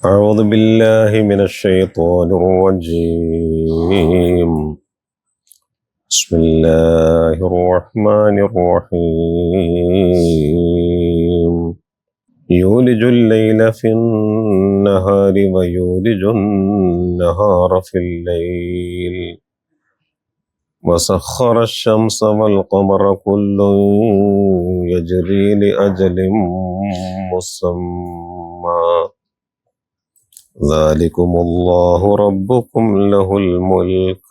أعوذ بالله من الشيطان الرجيم. بسم الله الرحمن الرحيم. يولج الليل في النهار ويولج النهار في الليل وسخر الشمس والقمر كل يجري لأجل مسمى ذلكم الله ربكم له الملك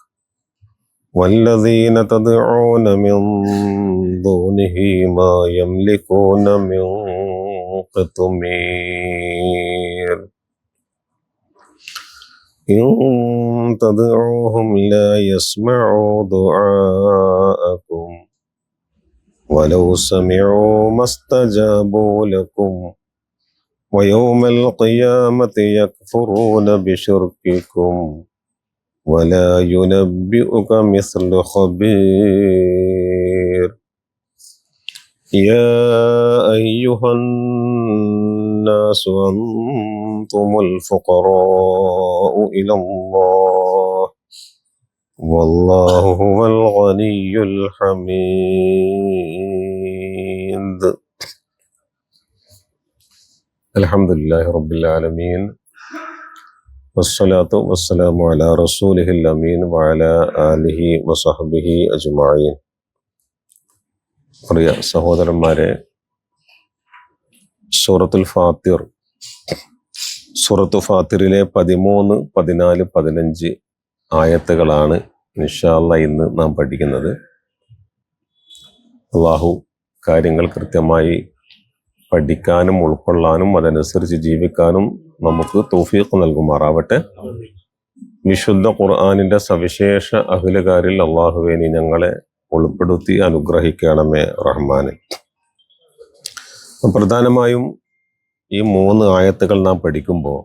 والذين تدعون من دونه ما يملكون من قطمير إن تدعوهم لا يسمعوا دعاءكم ولو سمعوا ما استجابوا لكم ويوم القيامة يكفرون بشرككم ولا ينبئك مثل خبير. يا أيها الناس أنتم الفقراء إلى الله والله هو الغني الحميد. അൽഹംദുലില്ലാഹി റബ്ബിൽ ആലമീൻ വസ്സലാത്തു വസ്സലാമു അലാ റസൂലിഹിൽ അമീൻ വഅലാ ആലിഹി വസഹ്ബിഹി അജ്മഈൻ. പ്രിയ സഹോദരന്മാരെ, സൂറത്തുൽ ഫാത്തിറിലെ 13, 14, 15 ആയത്തുകളാണ് ഇൻഷാ അല്ലാഹ് ഇന്ന് നാം പഠിക്കുന്നത്. അല്ലാഹു കാര്യങ്ങൾ കൃത്യമായി പഠിക്കാനും ഉൾക്കൊള്ളാനും അതനുസരിച്ച് ജീവിക്കാനും നമുക്ക് തൗഫീഖ് നൽകുമാറാവട്ടെ. വിശുദ്ധ ഖുർആനിന്റെ സവിശേഷ അഹ്ലുകാരിൽ അല്ലാഹുവേ നീ ഞങ്ങളെ ഉൾപ്പെടുത്തി അനുഗ്രഹിക്കണമേ റഹ്മാനെ. പ്രധാനമായും ഈ 3 ആയത്തുകൾ നാം പഠിക്കുമ്പോൾ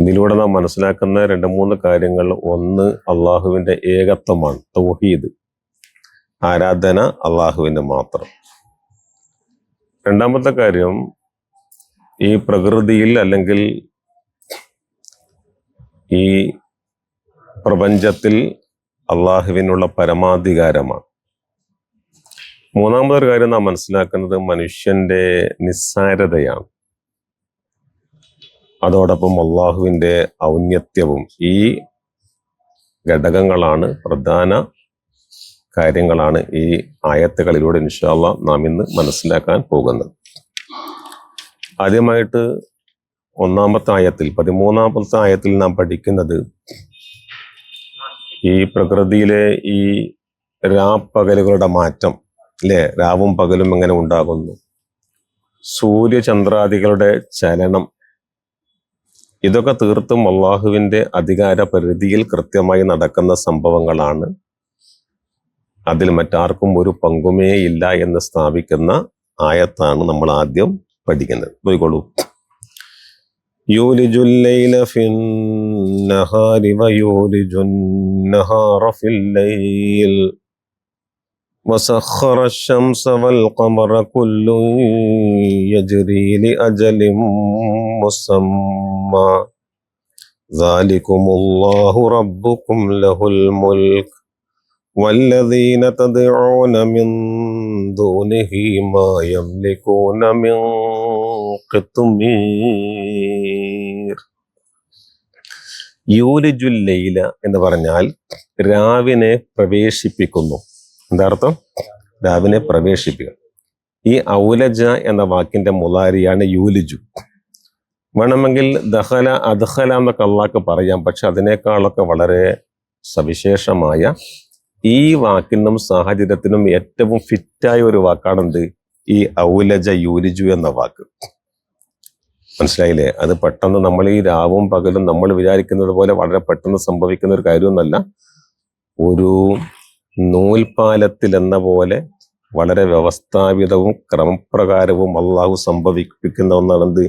ഇതിലൂടെ നാം മനസ്സിലാക്കുന്ന 2-3 കാര്യങ്ങൾ. ഒന്ന്, അള്ളാഹുവിന്റെ ഏകത്വമാണ്, തൗഹീദ്, ആരാധന അള്ളാഹുവിന്റെ മാത്രം. രണ്ടാമത്തെ കാര്യം, ഈ പ്രകൃതിയിൽ അല്ലെങ്കിൽ ഈ പ്രപഞ്ചത്തിൽ അള്ളാഹുവിനുള്ള പരമാധികാരമാണ്. മൂന്നാമതൊരു കാര്യം നാം മനസ്സിലാക്കുന്നത് മനുഷ്യന്റെ നിസ്സാരതയാണ്. അതോടൊപ്പം അള്ളാഹുവിന്റെ ഔന്നത്യവും. ഈ ഘടകങ്ങളാണ്, പ്രധാന കാര്യങ്ങളാണ് ഈ ആയത്തുകളിലൂടെ ഇൻഷാ അല്ലാഹ് നാം ഇന്ന് മനസ്സിലാക്കാൻ പോകുന്നത്. ആദ്യമായിട്ട് 1-ാമത്തെ ആയത്തിൽ, 13-ാമത്തെ ആയത്തിൽ നാം പഠിക്കുന്നത് ഈ പ്രകൃതിയിലെ ഈ രാപ്പകലുകളുടെ മാറ്റം, അല്ലേ? രാവും പകലും എങ്ങനെ ഉണ്ടാകുന്നു, സൂര്യചന്ദ്രാദികളുടെ ചലനം, ഇതൊക്കെ തീർത്തും അള്ളാഹുവിന്റെ അധികാര പരിധിയിൽ കൃത്യമായി നടക്കുന്ന സംഭവങ്ങളാണ്. അതിൽ മറ്റാർക്കും ഒരു പങ്കുമേ ഇല്ല എന്ന് സ്ഥാപിക്കുന്ന ആയത്താണ് നമ്മൾ ആദ്യം പഠിക്കുന്നത്. പോയിക്കോളൂ. യൂലിജുൽ ലൈല ഫിന്നഹാരി വയൂലിജുൻ നഹാറ ഫിൽ ലൈൽ വസഖറ അശ്-ശംസ വൽ ഖമറ കുല്ലു യജ്രി ലിഅജലിൻ മുസമ്മാ ദാലികുമുല്ലാഹു റബ്ബുകും ലഹുൽ മുൽക്ക് والذين تدعون من دونه ما يملكون من قطمير. യൂലിജുൽ ലൈല എന്ന് പറഞ്ഞാൽ രാവിനെ പ്രവേശിപ്പിക്കുന്നു. എന്താ അർത്ഥം? രാവിനെ പ്രവേശിപ്പിക്കുക. ഈ ഔലജ എന്ന വാക്കിന്റെ മുളാരിയാണ് യൂലിജു. വേണമെങ്കിൽ ദഖല, അദ്ഖല എന്നൊക്കെ അള്ളാഹ്ക്ക് പറയാം. പക്ഷെ അതിനേക്കാളൊക്കെ വളരെ സവിശേഷമായ, ഈ വാക്കിനും സാഹചര്യത്തിനും ഏറ്റവും ഫിറ്റായ ഒരു വാക്കാണെന്ത്? ഈ ഔലജ, യൂലിജു എന്ന വാക്ക്. മനസ്സിലായില്ലേ? അത് പെട്ടെന്ന് നമ്മൾ ഈ രാവും പകലും നമ്മൾ വിചാരിക്കുന്നത് പോലെ വളരെ പെട്ടെന്ന് സംഭവിക്കുന്ന ഒരു കാര്യമൊന്നല്ല. ഒരു നൂൽപാലത്തിൽ എന്ന പോലെ വളരെ വ്യവസ്ഥാപിതവും ക്രമപ്രകാരവും അള്ളാഹു സംഭവിപ്പിക്കുന്ന ഒന്നാണെന്ത്?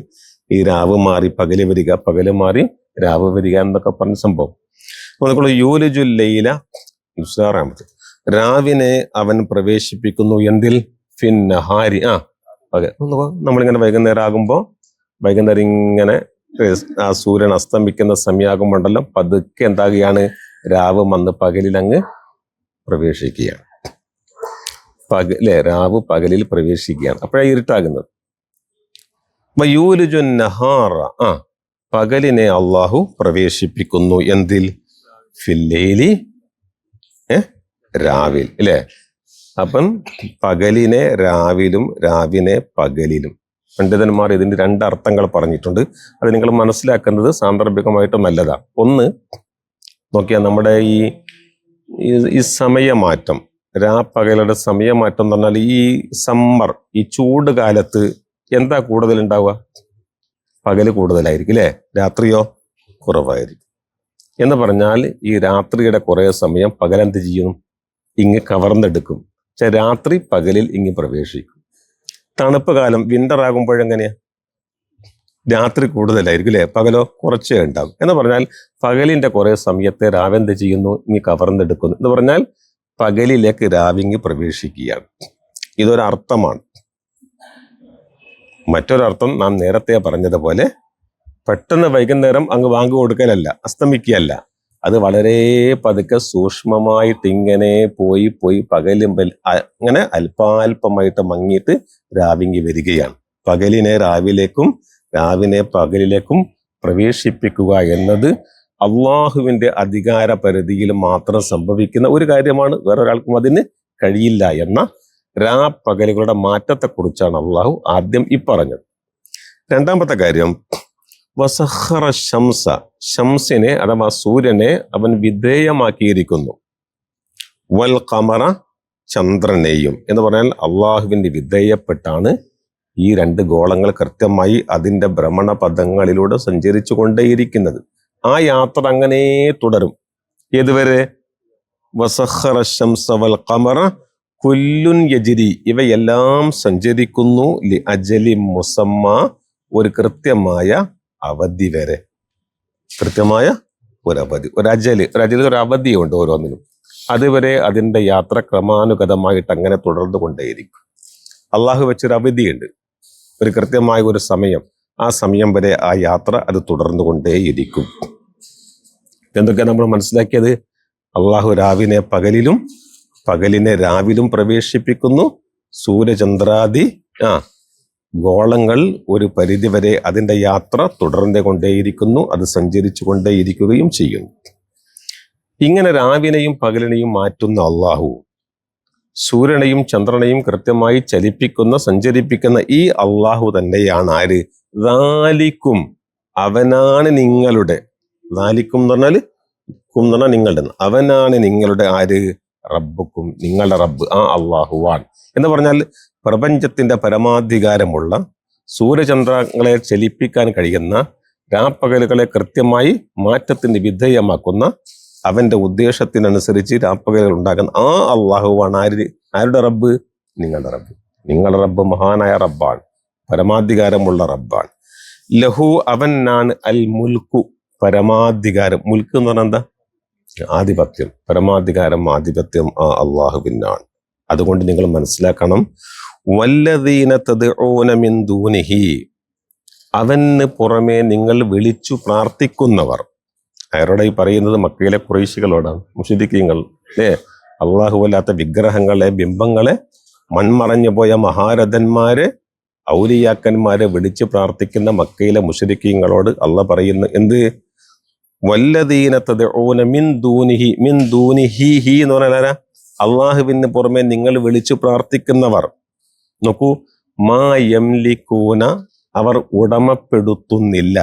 ഈ രാവ് മാറി പകല് വരിക, പകല് മാറി രാവ് വരിക എന്നൊക്കെ പറഞ്ഞ സംഭവം. അപ്പോൾ യൂലിജുൽ ലൈല, രാവിനെ അവൻ പ്രവേശിപ്പിക്കുന്നു. എന്തിൽ? ഫിന്നഹാരി, നമ്മളിങ്ങനെ വൈകുന്നേരം ആകുമ്പോൾ വൈകുന്നേരം ഇങ്ങനെ ആ സൂര്യൻ അസ്തമിക്കുന്ന സമയമാകുമ്പോണ്ടല്ലോ പതുക്കെ എന്താകുകയാണ്, രാവ് വന്ന് പകലിൽ അങ്ങ് പ്രവേശിക്കുകയാണ്. രാവ് പകലിൽ പ്രവേശിക്കുകയാണ്. അപ്പോഴാണ് ഇരുട്ടാകുന്നത്. യൂലുജുൻ നഹാറ, പകലിനെ അള്ളാഹു പ്രവേശിപ്പിക്കുന്നു. എന്തിൽ? ഫില്ലൈലി, രാവിൽ, അല്ലേ? അപ്പം പകലിനെ രാവിലും രാവിനെ പകലിലും. പണ്ഡിതന്മാർ ഇതിന്റെ രണ്ടർത്ഥങ്ങൾ പറഞ്ഞിട്ടുണ്ട്. അത് നിങ്ങൾ മനസ്സിലാക്കുന്നത് സാന്ദർഭികമായിട്ട് നല്ലതാണ്. ഒന്ന് നോക്കിയാൽ നമ്മുടെ ഈ സമയമാറ്റം, രാപ്പകലുടെ സമയമാറ്റം എന്ന് പറഞ്ഞാൽ ഈ സമ്മർ, ഈ ചൂട് കാലത്ത് എന്താ കൂടുതൽ ഉണ്ടാവുക? പകല് കൂടുതലായിരിക്കും, അല്ലേ? രാത്രിയോ കുറവായിരിക്കും. എന്ന് പറഞ്ഞാൽ ഈ രാത്രിയുടെ കുറെ സമയം പകലെന്ത് ചെയ്യും? ഇങ്ങ് കവർന്നെടുക്കും. പക്ഷെ രാത്രി പകലിൽ ഇങ്ങ് പ്രവേശിക്കും. തണുപ്പ് കാലം, വിന്റർ ആകുമ്പോഴെങ്ങനെയാ? രാത്രി കൂടുതലായിരിക്കും, അല്ലേ? പകലോ കുറച്ചേ ഉണ്ടാകും. എന്ന് പറഞ്ഞാൽ പകലിന്റെ കുറെ സമയത്തെ രാവെന്ത് ചെയ്യുന്നു? ഇങ്ങ് കവർന്നെടുക്കുന്നു. എന്ന് പറഞ്ഞാൽ പകലിലേക്ക് രാവിങ്ങ് പ്രവേശിക്കുകയാണ്. ഇതൊരർത്ഥമാണ്. മറ്റൊരർത്ഥം നാം നേരത്തെ പറഞ്ഞതുപോലെ പെട്ടെന്ന് വൈകുന്നേരം അങ്ങ് വാങ്ങി കൊടുക്കലല്ല, അസ്തമിക്കുകയല്ല. അത് വളരെ പതുക്കെ സൂക്ഷ്മമായിട്ട് ഇങ്ങനെ പോയി പകലും അങ്ങനെ അല്പാൽപമായിട്ട് മങ്ങിയിട്ട് രാവിങ്ങി വരികയാണ്. പകലിനെ രാവിലേക്കും രാവിനെ പകലിലേക്കും പ്രവേശിപ്പിക്കുക എന്നത് അള്ളാഹുവിന്റെ അധികാര പരിധിയിൽ മാത്രം സംഭവിക്കുന്ന ഒരു കാര്യമാണ്. വേറൊരാൾക്കും അതിന് കഴിയില്ല എന്ന രാപ്പകലുകളുടെ മാറ്റത്തെക്കുറിച്ചാണ് അള്ളാഹു ആദ്യം പറഞ്ഞത്. രണ്ടാമത്തെ കാര്യം, വസഖറ ശംസ, ശംസിനെ അഥവാ സൂര്യനെ അവൻ വിധേയമാക്കിയിരിക്കുന്നു. വൽ ഖമറ, ചന്ദ്രനെയും. എന്ന് പറഞ്ഞാൽ അള്ളാഹുവിന്റെ വിധേയപ്പെട്ടാണ് ഈ രണ്ട് ഗോളങ്ങൾ കൃത്യമായി അതിന്റെ ഭ്രമണപഥങ്ങളിലൂടെ സഞ്ചരിച്ചു കൊണ്ടേയിരിക്കുന്നത്. ആ യാത്ര അങ്ങനെ തുടരും. ഏതുവരെ? വസഖറ ശംസ വൽ ഖമറ കുല്ലുൻ യജ്രി, ഇവയെല്ലാം സഞ്ചരിക്കുന്നു ലി അജലി മുസമ്മ, ഒരു കൃത്യമായ അവധി വരെ. കൃത്യമായ ഒരു അജല് ഒരു അവധിയുണ്ട് ഓരോന്നിനും. അതുവരെ അതിന്റെ യാത്ര ക്രമാനുഗതമായിട്ട് അങ്ങനെ തുടർന്നു കൊണ്ടേയിരിക്കും. അള്ളാഹു വെച്ചൊരു അവധിയുണ്ട്, ഒരു കൃത്യമായ ഒരു സമയം. ആ സമയം വരെ ആ യാത്ര അത് തുടർന്നു കൊണ്ടേയിരിക്കും. എന്തൊക്കെ നമ്മൾ മനസ്സിലാക്കിയത്? അള്ളാഹു രാവിനെ പകലിലും പകലിനെ രാവിലും പ്രവേശിപ്പിക്കുന്നു. സൂര്യചന്ദ്രാദി ഗോളങ്ങൾ ഒരു പരിധിവരെ അതിന്റെ യാത്ര തുടർന്നു കൊണ്ടേയിരിക്കുന്നു, അത് സഞ്ചരിച്ചു കൊണ്ടേയിരിക്കുകയും ചെയ്യുന്നു. ഇങ്ങനെ രാവിനെയും പകലിനെയും മാറ്റുന്ന അള്ളാഹു, സൂര്യനെയും ചന്ദ്രനെയും കൃത്യമായി ചലിപ്പിക്കുന്ന സഞ്ചരിപ്പിക്കുന്ന ഈ അള്ളാഹു തന്നെയാണ് ആര്? ദാലിക്കും, അവനാണ് നിങ്ങളുടെ, ദാലിക്കും എന്ന് പറഞ്ഞാൽ നിങ്ങളുടെ, അവനാണ് നിങ്ങളുടെ ആര്? റബ്ബുക്കും, നിങ്ങളുടെ റബ്ബ് ആ അള്ളാഹുവാൻ. എന്ന് പറഞ്ഞാൽ പ്രപഞ്ചത്തിന്റെ പരമാധികാരമുള്ള, സൂര്യചന്ദ്രങ്ങളെ ചലിപ്പിക്കാൻ കഴിയുന്ന, രാപ്പകലുകളെ കൃത്യമായി മാറ്റത്തിന് വിധേയമാക്കുന്ന, അവന്റെ ഉദ്ദേശത്തിനനുസരിച്ച് രാപ്പകലുകൾ ഉണ്ടാക്കുന്ന ആ അള്ളാഹുവാണ് ആരുടെ റബ്ബ്? നിങ്ങളുടെ റബ്ബ്. നിങ്ങളുടെ റബ്ബ് മഹാനായ റബ്ബാണ്, പരമാധികാരമുള്ള റബ്ബാണ്. ലഹു, അവനാണ് അൽ മുൽക്കു, പരമാധികാരം. മുൽക്ക് എന്ന് പറഞ്ഞാൽ എന്താ? ആധിപത്യം, പരമാധികാരം, ആധിപത്യം ആ അള്ളാഹുവിനാണ്. അതുകൊണ്ട് നിങ്ങൾ മനസ്സിലാക്കണം, വല്ലദീന തദ്ഊന മിൻ ദൂനിഹി, അവന് പുറമെ നിങ്ങൾ വിളിച്ചു പ്രാർത്ഥിക്കുന്നവർ. അവരോട് ഈ പറയുന്നത് മക്കയിലെ ഖുറൈശികളോടാണ്, മുശ്രിക്കീങ്ങൾ, അല്ലാഹുവല്ലാത്ത വിഗ്രഹങ്ങളെ, ബിംബങ്ങളെ, മൺമറഞ്ഞു പോയ മഹാരഥന്മാരെ, ഔലിയാക്കന്മാരെ വിളിച്ചു പ്രാർത്ഥിക്കുന്ന മക്കയിലെ മുശ്രിക്കീങ്ങളോട് അള്ളാഹ് പറയുന്നു എന്ത്? വല്ലദീന തദ്ഊന മിൻ ദൂനിഹി, മിൻ ദൂനിഹി ഹി എന്ന് പറഞ്ഞാൽ അള്ളാഹുവിന് പുറമെ നിങ്ങൾ വിളിച്ചു പ്രാർത്ഥിക്കുന്നവർ. നോക്കൂ, മാ യംലികൂന, അവർ ഉടമപ്പെടുത്തുന്നില്ല,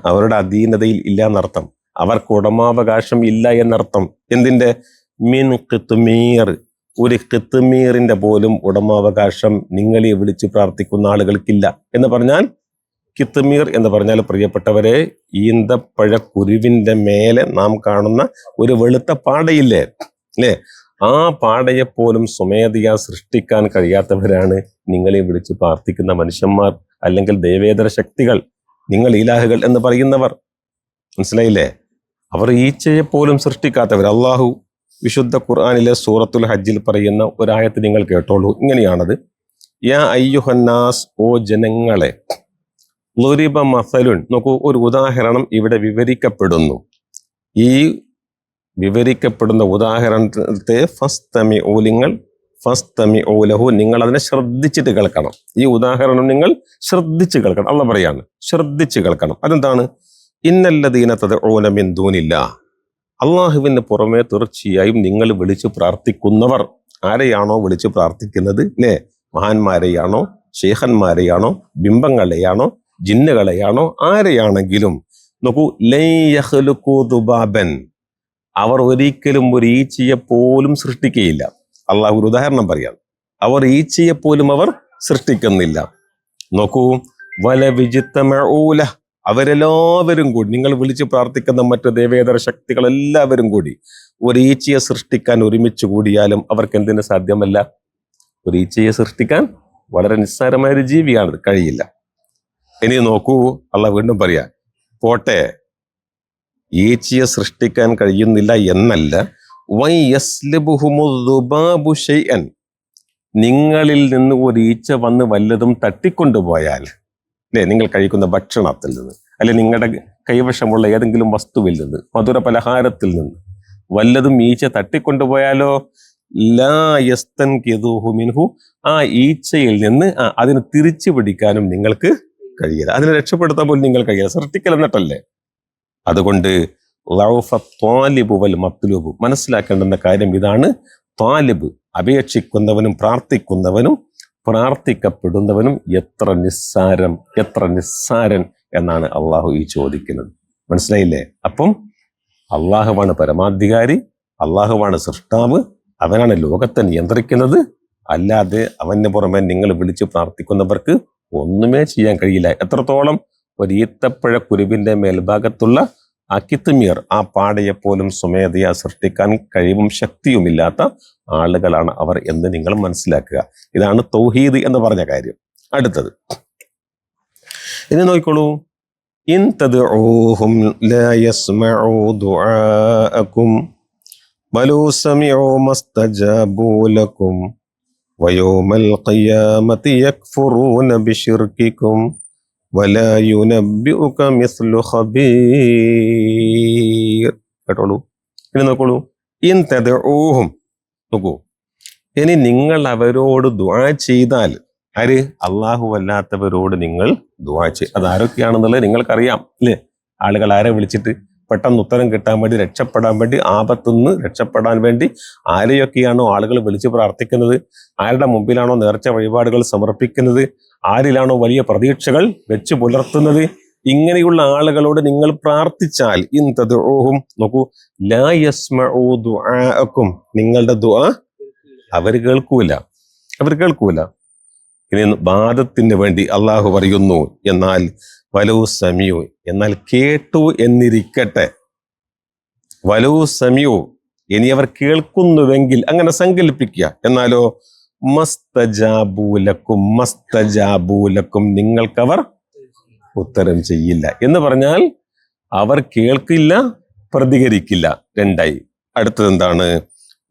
അവരുടെ അധീനതയിൽ ഇല്ല എന്നർത്ഥം. അവർക്ക് ഉടമാവകാശം ഇല്ല എന്നർത്ഥം. എന്തിന്റെ? മിൻ ഖിത്മീർ, ഒരു ഖിത്മീറിന്റെ പോലും ഉടമാവകാശം നിങ്ങളെ വിളിച്ചു പ്രാർത്ഥിക്കുന്ന ആളുകൾക്കില്ല. എന്ന് പറഞ്ഞാൽ കിത്മീർ എന്ന് പറഞ്ഞാൽ പ്രിയപ്പെട്ടവരെ, ഈന്തപ്പഴ കുരുവിന്റെ മേലെ നാം കാണുന്ന ഒരു വെളുത്ത പാടയില്ലേ, അല്ലേ? ആ പാടയെപ്പോലും സ്വമേധയാ സൃഷ്ടിക്കാൻ കഴിയാത്തവരാണ് നിങ്ങളെ വിളിച്ച് പ്രാർത്ഥിക്കുന്ന മനുഷ്യന്മാർ, അല്ലെങ്കിൽ ദേവേതര ശക്തികൾ, നിങ്ങൾ ഇലാഹുകൾ എന്ന് പറയുന്നവർ. മനസ്സിലായില്ലേ? അവർ ഈച്ചയെ പോലും സൃഷ്ടിക്കാത്തവർ. അള്ളാഹു വിശുദ്ധ ഖുർആനിലെ സൂറത്തുൽ ഹജ്ജിൽ പറയുന്ന ഒരായത്ത് നിങ്ങൾ കേട്ടോളൂ. ഇങ്ങനെയാണത്: യാ അയ്യുഹന്നാസ്, ഓ ജനങ്ങളെ, ളുരിബ മസലുൻ, നോക്കൂ, ഒരു ഉദാഹരണം ഇവിടെ വിവരിക്കപ്പെടുന്നു. ഈ വിവരിക്കപ്പെടുന്ന ഉദാഹരണത്തെ ഫസ്തമിഊ ലഹു, നിങ്ങൾ അതിനെ ശ്രദ്ധിച്ചിട്ട് കേൾക്കണം. ഈ ഉദാഹരണം നിങ്ങൾ ശ്രദ്ധിച്ച് കേൾക്കണം. അള്ളാഹ് പറയാണ്, ശ്രദ്ധിച്ച് കേൾക്കണം. അതെന്താണ്? ഇന്നല്ലദീന തദ്ഊന മിൻ ദൂനില്ലാഹ്, അള്ളാഹുവിന് പുറമെ തീർച്ചയായും നിങ്ങൾ വിളിച്ചു പ്രാർത്ഥിക്കുന്നവർ, ആരെയാണോ വിളിച്ചു പ്രാർത്ഥിക്കുന്നത്, അല്ലേ, മഹാന്മാരെയാണോ, ശേഖന്മാരെയാണോ, ബിംബങ്ങളെയാണോ, ജിന്നുകളെയാണോ, ആരെയാണെങ്കിലും, നോക്കൂ, ലൻ യഖ്ലുഖൂ ദുബാബൻ, അവർ ഒരിക്കലും ഒരു ഈച്ചയെ പോലും സൃഷ്ടിക്കുകയില്ല. അള്ളാഹു ഒരു ഉദാഹരണം പറയാം. അവർ ഈച്ചയെ പോലും അവർ സൃഷ്ടിക്കുന്നില്ല. നോക്കൂ, വല വിജിത്തമഊല, അവരെല്ലാവരും കൂടി, നിങ്ങൾ വിളിച്ച് പ്രാർത്ഥിക്കുന്ന മറ്റ് ദേവേതര ശക്തികൾ എല്ലാവരും കൂടി ഒരു ഈച്ചയെ സൃഷ്ടിക്കാൻ ഒരുമിച്ച് കൂടിയാലും അവർക്ക് എന്തിനു സാധ്യമല്ല? ഒരു ഈച്ചയെ സൃഷ്ടിക്കാൻ വളരെ നിസ്സാരമായ ഒരു ജീവിയാണ്, കഴിയില്ല. ഇനി നോക്കൂ, അള്ളാഹ് വീണ്ടും പറയാ, പോട്ടെ, ഈച്ചയെ സൃഷ്ടിക്കാൻ കഴിയുന്നില്ല എന്നല്ല, വൈ യസ്ലബുഹുമു ദുബാബു ശൈഅൻ, നിങ്ങളിൽ നിന്ന് ഒരു ഈച്ച വന്ന് വല്ലതും തട്ടിക്കൊണ്ടുപോയാൽ, അല്ലെ, നിങ്ങൾ കഴിക്കുന്ന ഭക്ഷണത്തിൽ നിന്ന്, അല്ലെ നിങ്ങളുടെ കൈവശമുള്ള ഏതെങ്കിലും വസ്തുവിൽ നിന്ന്, മധുര പലഹാരത്തിൽ നിന്ന് വല്ലതും ഈച്ച തട്ടിക്കൊണ്ടുപോയാലോ, ലാ യസ്തൻകിദൂഹു മിൻഹു, ആ ഈച്ചയിൽ നിന്ന് അതിന് തിരിച്ചു പിടിക്കാനും നിങ്ങൾക്ക് കഴിയില്ല, അതിനെ രക്ഷപ്പെടുത്താൻ പോലും നിങ്ങൾ കഴിയില്ല, സൃഷ്ടിക്കൽ എന്നിട്ടല്ലേ. അതുകൊണ്ട് ത്വാലിബു വൽ മത്ലൂബ്, മനസ്സിലാക്കേണ്ടുന്ന കാര്യം ഇതാണ്. ത്വാലിബ്, അപേക്ഷിക്കുന്നവനും പ്രാർത്ഥിക്കുന്നവനും പ്രാർത്ഥിക്കപ്പെടുന്നവനും എത്ര നിസ്സാരൻ എന്നാണ് അള്ളാഹു ഈ ചോദിക്കുന്നത്. മനസ്സിലായില്ലേ? അപ്പം അള്ളാഹുവാണ് പരമാധികാരി, അള്ളാഹുവാണ് സൃഷ്ടാവ്, അവനാണ് ലോകത്തെ നിയന്ത്രിക്കുന്നത്. അല്ലാതെ അവന് പുറമെ നിങ്ങൾ വിളിച്ച് പ്രാർത്ഥിക്കുന്നവർക്ക് ഒന്നുമേ ചെയ്യാൻ കഴിയില്ല. എത്രത്തോളം? ഒരു ഈത്തപ്പഴ കുരുവിന്റെ മേൽഭാഗത്തുള്ള ആ കിത്മീർ, ആ പാടയെപ്പോലും സ്വമേധയാ സൃഷ്ടിക്കാൻ കഴിവും ശക്തിയുമില്ലാത്ത ആളുകളാണ് അവർ എന്ന് നിങ്ങൾ മനസ്സിലാക്കുക. ഇതാണ് തൗഹീദ് എന്ന് പറഞ്ഞ കാര്യം. അടുത്തത് ഇനി നോക്കിക്കോളൂ. ഇൻ തദ്ഊഹും ലാ യസ്മഉ ദുആഅകും വലൗ സമിഉ മസ്തജാബു ലക്കും വയൗമൽ ഖിയാമത്തി യക്ഫുറൂന ബിശിർകിക്കും വലാ യുനബ്ബിഉക മിസ്ലു ഖബീർ. കേട്ടോളൂ. ഇനി നോക്കോളൂ. ഇൻ തദ്ഊഹും, നോക്കൂ, ഇനി നിങ്ങൾ അവരോട് ദുആ ചെയ്താൽ, ആര്? അള്ളാഹു അല്ലാത്തവരോട് നിങ്ങൾ ദുആ ചെയ്യും. അത് ആരൊക്കെയാണെന്നുള്ളത് നിങ്ങൾക്കറിയാം, അല്ലേ? ആളുകൾ ആരെ വിളിച്ചിട്ട് പെട്ടെന്ന് ഉത്തരം കിട്ടാൻ വേണ്ടി, രക്ഷപ്പെടാൻ വേണ്ടി, ആപത്തുനിന്ന് രക്ഷപ്പെടാൻ വേണ്ടി ആരെയൊക്കെയാണോ ആളുകൾ വിളിച്ച് പ്രാർത്ഥിക്കുന്നത്, ആരുടെ മുമ്പിലാണോ നേർച്ച വഴിപാടുകൾ സമർപ്പിക്കുന്നത്, ആരിലാണോ വലിയ പ്രതീക്ഷകൾ വെച്ച് പുലർത്തുന്നത്, ഇങ്ങനെയുള്ള ആളുകളോട് നിങ്ങൾ പ്രാർത്ഥിച്ചാൽ, ഇൻ തദ്ഊഹും, നോക്കൂ, ലാ യസ്മഉ ദുആഅക്കും, നിങ്ങളുടെ ദുആ അവർ കേൾക്കൂല. ഇനി വാദത്തിന് വേണ്ടി അള്ളാഹു പറയുന്നു, എന്നാൽ വലൗ സമിഉ, എന്നാൽ കേട്ടു എന്നിരിക്കട്ടെ, വലൗ സമിഉ, ഇനി അവർ കേൾക്കുന്നുവെങ്കിൽ, അങ്ങനെ സങ്കല്പിക്കുക, എന്നാലോ മസ്തജാബൂലക്കും, നിങ്ങൾക്കവർ ഉത്തരം ചെയ്യില്ല എന്ന് പറഞ്ഞാൽ അവർ കേൾക്കില്ല, പ്രതികരിക്കില്ല. രണ്ടായി. അടുത്തത് എന്താണ്?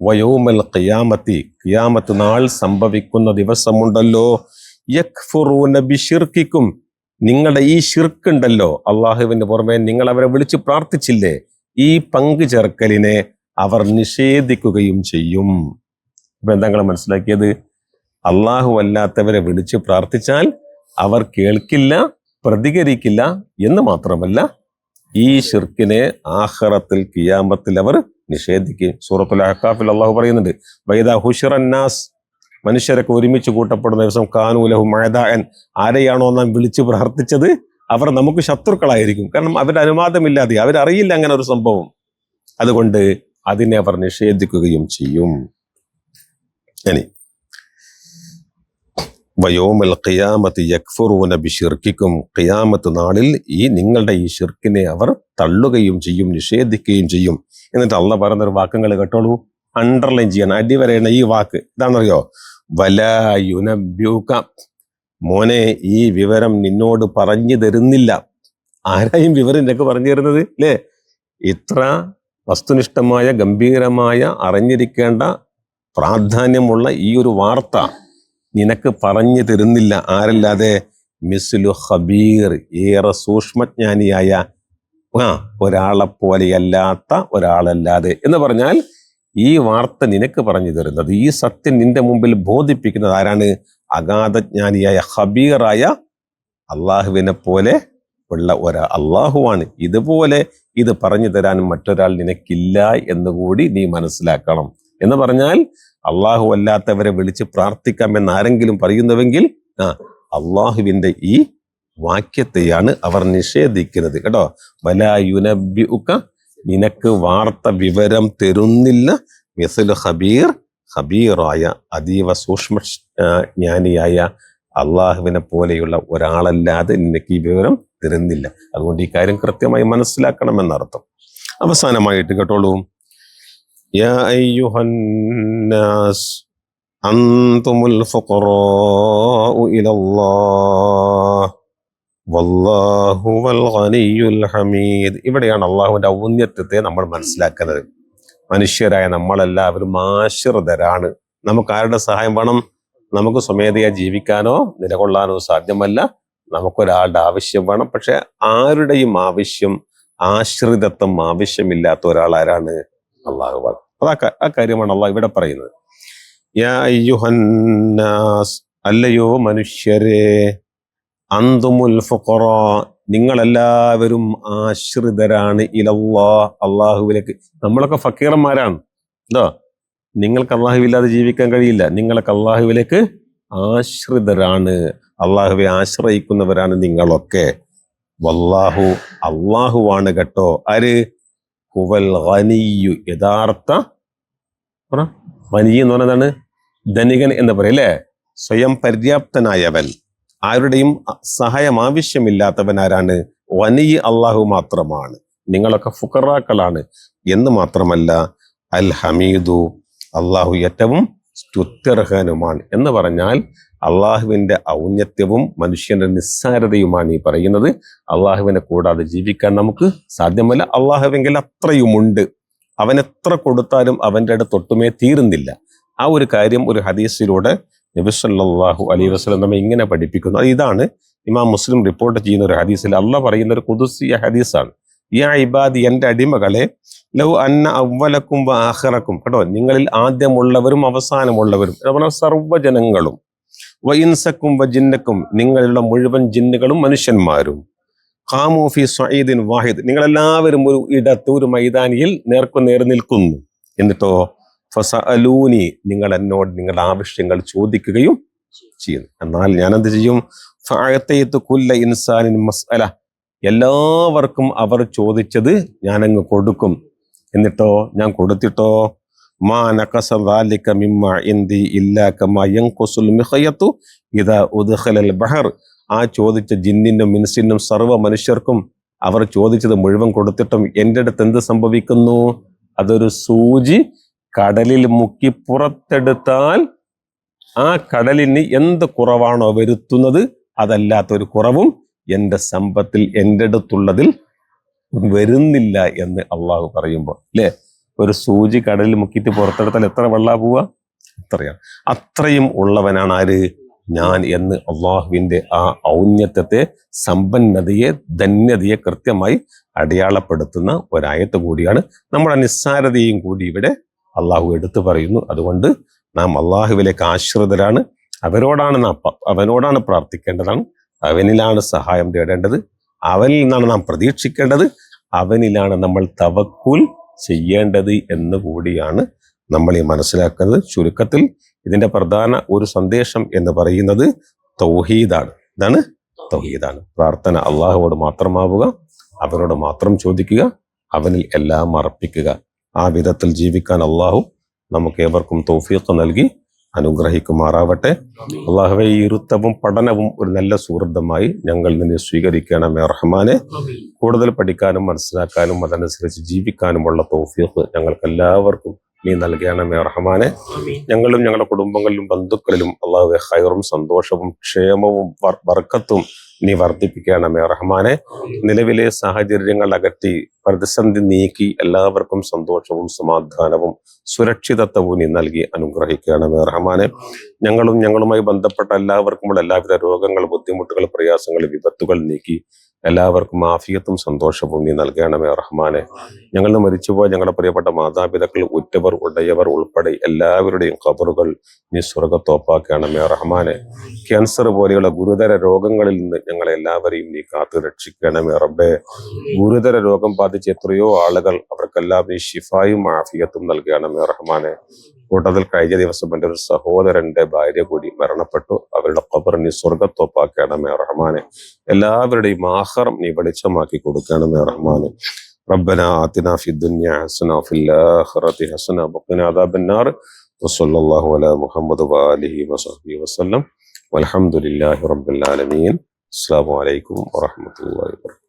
വയൗമൽ ഖിയാമത്തി, ഖിയാമത്ത് നാൾ സംഭവിക്കുന്ന ദിവസമുണ്ടല്ലോ, യക്ഫുറൂന ബിശിർകിക്കും, നിങ്ങളുടെ ഈ ശിർക്കുണ്ടല്ലോ, അള്ളാഹുവിന്റെ പുറമെ നിങ്ങൾ അവരെ വിളിച്ച് പ്രാർത്ഥിച്ചില്ലേ, ഈ പങ്കു ചേർക്കലിനെ അവർ നിഷേധിക്കുകയും ചെയ്യും. അപ്പൊ എന്താ നിങ്ങൾ മനസ്സിലാക്കിയത്? അള്ളാഹു അല്ലാത്തവരെ വിളിച്ച് പ്രാർത്ഥിച്ചാൽ അവർ കേൾക്കില്ല, പ്രതികരിക്കില്ല എന്ന് മാത്രമല്ല, ഈ ശിർക്കിനെ ആഖിറത്തിൽ ഖിയാമത്തിൽ അവർ നിഷേധിക്കുകയും. സൂറത്തുൽ അഹ്ഖാഫിൽ അള്ളാഹു പറയുന്നുണ്ട്, വൈദാ ഹുശിറന്നാസ്, മനുഷ്യരൊക്കെ ഒരുമിച്ച് കൂട്ടപ്പെടുന്ന ദിവസം, കാനൂ ലഹും അഅദാഅൻ, ആരെയാണോ നാം വിളിച്ച് പ്രാർത്ഥിച്ചത് അവർ നമുക്ക് ശത്രുക്കളായിരിക്കും. കാരണം അവരുടെ അനുവാദമില്ലാതെ, അവരറിയില്ല അങ്ങനെ ഒരു സംഭവം. അതുകൊണ്ട് അതിനെ അവർ നിഷേധിക്കുകയും ചെയ്യും. ഇനി വയൗമൽ ഖിയാമത്തി യക്ഫുറൂന ബിശിർകിക്കും, ഖിയാമത്ത് നാളിൽ ഈ നിങ്ങളുടെ ഈ ശിർക്കിനെ അവർ തള്ളുകയും ചെയ്യും, നിഷേധിക്കുകയും ചെയ്യും. എന്നിട്ട് അള്ളാഹ് പറയുന്നൊരു വാക്കുകൾ കേട്ടോളൂ, അണ്ടർലൈൻ ചെയ്യാൻ, അടിവരയുന്ന ഈ വാക്ക് ഇതാണറിയോ? വലാ യുനബ്ബിഉക, മോനെ, ഈ വിവരം നിന്നോട് പറഞ്ഞു തരുന്നില്ല. ആരായും വിവരം നിനക്ക് പറഞ്ഞു തരുന്നത്, അല്ലേ? ഇത്ര വസ്തുനിഷ്ഠമായ, ഗംഭീരമായ, അറിഞ്ഞിരിക്കേണ്ട പ്രാധാന്യമുള്ള ഈ ഒരു വാർത്ത നിനക്ക് പറഞ്ഞു തരുന്നില്ല. ആരല്ലാതെ? മിസ്ലു ഖബീർ, ഏറെ സൂക്ഷ്മജ്ഞാനിയായ ഒരാളെ പോലെയല്ലാത്ത ഒരാളല്ലാതെ എന്ന് പറഞ്ഞാൽ ഈ വാർത്ത നിനക്ക് പറഞ്ഞു തരുന്നത്, ഈ സത്യം നിന്റെ മുമ്പിൽ ബോധിപ്പിക്കുന്നത് ആരാണ്? അഗാധജ്ഞാനിയായ ഖബീറായ അള്ളാഹുവിനെ പോലെ ഉള്ള അള്ളാഹുവാണ്. ഇതുപോലെ ഇത് പറഞ്ഞു തരാൻ മറ്റൊരാൾ നിനക്കില്ല എന്നുകൂടി നീ മനസ്സിലാക്കണം. എന്ന് പറഞ്ഞാൽ അള്ളാഹു അല്ലാത്തവരെ വിളിച്ച് പ്രാർത്ഥിക്കാമെന്ന് ആരെങ്കിലും പറയുന്നുവെങ്കിൽ അള്ളാഹുവിന്റെ ഈ വാക്യത്തെയാണ് അവർ നിഷേധിക്കുന്നത് കേട്ടോ. വലാ യുനബ്ബിഉക, നിനക്ക് വാർത്ത വിവരം തരുന്നില്ല, മിസ്ലു ഖബീർ, ഖബീറായ അതീവ സൂക്ഷ്മ ജ്ഞാനിയായ അള്ളാഹുവിനെ പോലെയുള്ള ഒരാളല്ലാതെ നിനക്ക് ഈ വിവരം തരുന്നില്ല. അതുകൊണ്ട് ഈ കാര്യം കൃത്യമായി മനസ്സിലാക്കണമെന്നർത്ഥം. അവസാനമായിട്ട് കേട്ടോളൂ, യാ അയ്യുഹന്നാസ് അൻതുമുൽ ഫുഖറാഉ ഇലല്ലാഹ് വല്ലാഹു വൽ ഗനിയ്യുൽ ഹമീദ്. ഇവിടെയാണ് അള്ളാഹുവിന്റെ ഔന്നത്യത്തെ നമ്മൾ മനസ്സിലാക്കുന്നത്. മനുഷ്യരായ നമ്മളെല്ലാവരും ആശ്രിതരാണ്. നമുക്ക് ആരുടെ സഹായം വേണം? നമുക്ക് സ്വമേധയാ ജീവിക്കാനോ നിലകൊള്ളാനോ സാധ്യമല്ല. നമുക്കൊരാളുടെ ആവശ്യം വേണം. പക്ഷെ ആരുടെയും ആശ്രിതത്വം ആവശ്യമില്ലാത്ത ഒരാൾ ആരാണ്? അള്ളാഹുവാണ്. ആ കാര്യമാണ് അള്ളാഹു ഇവിടെ പറയുന്നത്. യാ അയ്യുഹന്നാസ്, അല്ലയോ മനുഷ്യരെ, അന്തുമുൽ ഫുഖറാ, നിങ്ങളെല്ലാവരും ആശ്രിതരാണ് ഇലല്ലാഹ്, അള്ളാഹുവിലേക്ക്. നമ്മളൊക്കെ ഫക്കീറന്മാരാണ്. എന്താ? നിങ്ങൾക്ക് അള്ളാഹുവില്ലാതെ ജീവിക്കാൻ കഴിയില്ല. നിങ്ങളൊക്കെ അള്ളാഹുവിലേക്ക് ആശ്രിതരാണ്, അള്ളാഹുവെ ആശ്രയിക്കുന്നവരാണ് നിങ്ങളൊക്കെ. വല്ലാഹു, അള്ളാഹുവാണ് കേട്ടോ. ആര്? ഹുവൽ ഗനിയ്യു, യഥാർത്ഥ ഗനി എന്ന് പറഞ്ഞതാണ് ധനികൻ എന്ന് പറയും അല്ലേ? സ്വയം പര്യാപ്തനായവൻ, ആരുടെയും സഹായം ആവശ്യമില്ലാത്തവൻ ആരാണ്? ഗനി അള്ളാഹു മാത്രമാണ്. നിങ്ങളൊക്കെ ഫുഖറാക്കളാണ് എന്ന് മാത്രമല്ല, അൽ ഹമീദു, അള്ളാഹു ഏറ്റവും സ്തുത്യർഹനുമാണ്. എന്ന് പറഞ്ഞാൽ അള്ളാഹുവിന്റെ ഔന്നത്യവും മനുഷ്യന്റെ നിസ്സാരതയുമാണ് ഈ പറയുന്നത്. അള്ളാഹുവിനെ കൂടാതെ ജീവിക്കാൻ നമുക്ക് സാധ്യമല്ല. അള്ളാഹുവെങ്കിൽ അത്രയുമുണ്ട്. അവൻ എത്ര കൊടുത്താലും അവന്റെ അടുത്ത് ഒട്ടുമേ തീരുന്നില്ല. ആ ഒരു കാര്യം ഒരു ഹദീസിലൂടെ നബി സല്ലല്ലാഹു അലൈഹി വസല്ലം നമ്മെ ഇങ്ങനെ പഠിപ്പിക്കുന്നു. അത് ഇതാണ് ഇമാം മുസ്ലിം റിപ്പോർട്ട് ചെയ്യുന്ന ഒരു ഹദീസിൽ അള്ളാഹ് പറയുന്ന ഒരു ഖുദ്സിയ ഹദീസാണ്. യാ ഇബാദി, എന്റെ അടിമകളെ, ലൗ അന്ന അവ്വലക്കും വ ആഖിറക്കും, കേട്ടോ, നിങ്ങളിൽ ആദ്യമുള്ളവരും അവസാനമുള്ളവരും, സർവ്വജനങ്ങളും, വ ഇൻസക്കും വ ജിന്നക്കും, നിങ്ങളുടെ മുഴുവൻ ജിന്നുകളും മനുഷ്യന്മാരും, ഖാമു ഫി സ്വഈദിൻ വാഹിദ്, നിങ്ങളെല്ലാവരും ഒരു ഇടത്ത്, ഒരു മൈതാനിയിൽ നേർക്കുനേർ നിൽക്കുന്നു. എന്നിട്ടോ ഫസഅലൂനി, നിങ്ങൾ എന്നോട് നിങ്ങളുടെ ആവശ്യങ്ങൾ ചോദിക്കുകയും ചെയ്യുന്നു. എന്നാൽ ഞാൻ എന്ത് ചെയ്യും? ഫഅതൈതു കുല്ല ഇൻസാനിൻ മസ്അല, എല്ലാവർക്കും അവർ ചോദിച്ചത് ഞാനങ്ങ് കൊടുക്കും. എന്നിട്ടോ ഞാൻ കൊടുത്തിട്ടോ മാ നഖസ ദാലിക മിമ്മാ ഇൻദി ഇല്ലാ കമാ യൻഖുസുൽ മിഖയതു ഇദാ ഉദ്ഖലൽ ബഹർ, ആ ചോദിച്ച ജിന്നിനും ഇൻസിനും സർവ്വ മനുഷ്യർക്കും അവർ ചോദിച്ചത് മുഴുവൻ കൊടുത്തിട്ടും എൻ്റെ അടുത്ത് എന്ത് സംഭവിക്കുന്നു? അതൊരു സൂചി കടലിൽ മുക്കി പുറത്തെടുത്താൽ ആ കടലിന് എന്ത് കുറവാണോ വരുത്തുന്നത് അതല്ലാത്തൊരു കുറവും എൻ്റെ സമ്പത്തിൽ, എൻ്റെ അടുത്തുള്ളതിൽ വരുന്നില്ല എന്ന് അള്ളാഹു പറയുമ്പോൾ, അല്ലേ? ഒരു സൂചി കടലിൽ മുക്കിയിട്ട് പുറത്തെടുത്താൽ എത്ര വെള്ളം പോവുക? അത്രയാണ്. അത്രയും ഉള്ളവനാണ് ആര്? ഞാൻ എന്ന് അള്ളാഹുവിന്റെ ആ ഔന്നത്യത്തെ, സമ്പന്നതയെ, ധന്യതയെ കൃത്യമായി അടയാളപ്പെടുത്തുന്ന ഒരായത്ത് കൂടിയാണ്. നമ്മുടെ നിസ്സാരതയും കൂടി ഇവിടെ അള്ളാഹു എടുത്തു പറയുന്നു. അതുകൊണ്ട് നാം അള്ളാഹുവിലേക്ക് ആശ്രിതരാണ്. അവനോടാണ് പ്രാർത്ഥിക്കേണ്ടതാണ്, അവനിലാണ് സഹായം തേടേണ്ടത്, അവനിൽ നിന്നാണ് നാം പ്രതീക്ഷിക്കേണ്ടത്, അവനിലാണ് നമ്മൾ തവക്കുൽ ചെയ്യേണ്ടത് എന്ന് കൂടിയാണ് നമ്മൾ ഈ മനസ്സിലാക്കുന്നത്. ചുരുക്കത്തിൽ ഇതിന്റെ പ്രധാന ഒരു സന്ദേശം എന്ന് പറയുന്നത് തൗഹീദാണ്. ഇതാണ് തൗഹീദാണ്. പ്രാർത്ഥന അള്ളാഹുവോട് മാത്രമാവുക, അവനോട് മാത്രം ചോദിക്കുക, അവനിൽ എല്ലാം അർപ്പിക്കുക. ആ വിധത്തിൽ ജീവിക്കാൻ അള്ളാഹു നമുക്ക് ഏവർക്കും തൗഫീഖ് നൽകി അനുഗ്രഹിക്കുമാറാവട്ടെ. അള്ളാഹുവേ, ഈ ഇരുത്തവും പഠനവും ഒരു നല്ല സുഹൃത്തമായി ഞങ്ങൾ നിന്നെ സ്വീകരിക്കണമേ റഹ്മാനെ. കൂടുതൽ പഠിക്കാനും മനസ്സിലാക്കാനും അതനുസരിച്ച് ജീവിക്കാനുമുള്ള തൗഫീഖ് ഞങ്ങൾക്ക് എല്ലാവർക്കും നീ നൽകണമേ റഹ്മാനെ. ഞങ്ങളും ഞങ്ങളുടെ കുടുംബങ്ങളിലും ബന്ധുക്കളിലും അള്ളാഹുവേ ഖൈറും സന്തോഷവും ക്ഷേമവും ബർക്കത്തും നീ വർദ്ധിപ്പിക്കണമേ റഹ്മാനെ. നിലവിലെ സാഹചര്യങ്ങൾ അകറ്റി പ്രതിസന്ധി നീക്കി എല്ലാവർക്കും സന്തോഷവും സമാധാനവും സുരക്ഷിതത്വവും നീ നൽകി അനുഗ്രഹിക്കണമേ റഹ്മാനെ. ഞങ്ങളുമായി ബന്ധപ്പെട്ട എല്ലാവർക്കുമുള്ള എല്ലാവിധ രോഗങ്ങൾ, ബുദ്ധിമുട്ടുകൾ, പ്രയാസങ്ങൾ, വിപത്തുകൾ നീക്കി എല്ലാവർക്കും ആഫിയത്തും സന്തോഷവും നീ നൽകണമേ റഹ്മാനെ. ഞങ്ങൾ മരിച്ചുപോയ ഞങ്ങളുടെ പ്രിയപ്പെട്ട മാതാപിതാക്കൾ, ഉറ്റവർ, ഉടയവർ ഉൾപ്പെടെ എല്ലാവരുടെയും ഖബറുകൾ നീ സ്വർഗത്തോപ്പാക്കണമേ റഹ്മാനെ. ക്യാൻസർ പോലെയുള്ള ഗുരുതര രോഗങ്ങളിൽ നിന്ന് ഞങ്ങളെല്ലാവരെയും നീ കാത്തു രക്ഷിക്കണമേ റബ്ബേ. ഗുരുതര രോഗം ബാധിച്ച എത്രയോ ആളുകൾ, അവർക്കെല്ലാം നീ ഷിഫായും ആഫിയത്തും നൽകണമേ റഹ്മാനെ. കൂട്ടത്തിൽ കഴിഞ്ഞ ദിവസം എൻ്റെ ഒരു സഹോദരന്റെ ഭാര്യ കൂടി മരണപ്പെട്ടു. അവരുടെ ഖബർ നീ സ്വർഗത്തോപ്പാക്കണമേ റഹ്മാനെ. എല്ലാവരുടെയും ആഖിറം നീ വെളിച്ചമാക്കി കൊടുക്കണമേ റഹ്മാനെ. ربنا آتنا في الدنيا حسنة وفي الآخرة حسنة وقنا عذاب النار وصلى الله على محمد وآله وصحبه وسلم والحمد لله رب العالمين. السلام عليكم ورحمة الله وبركاته.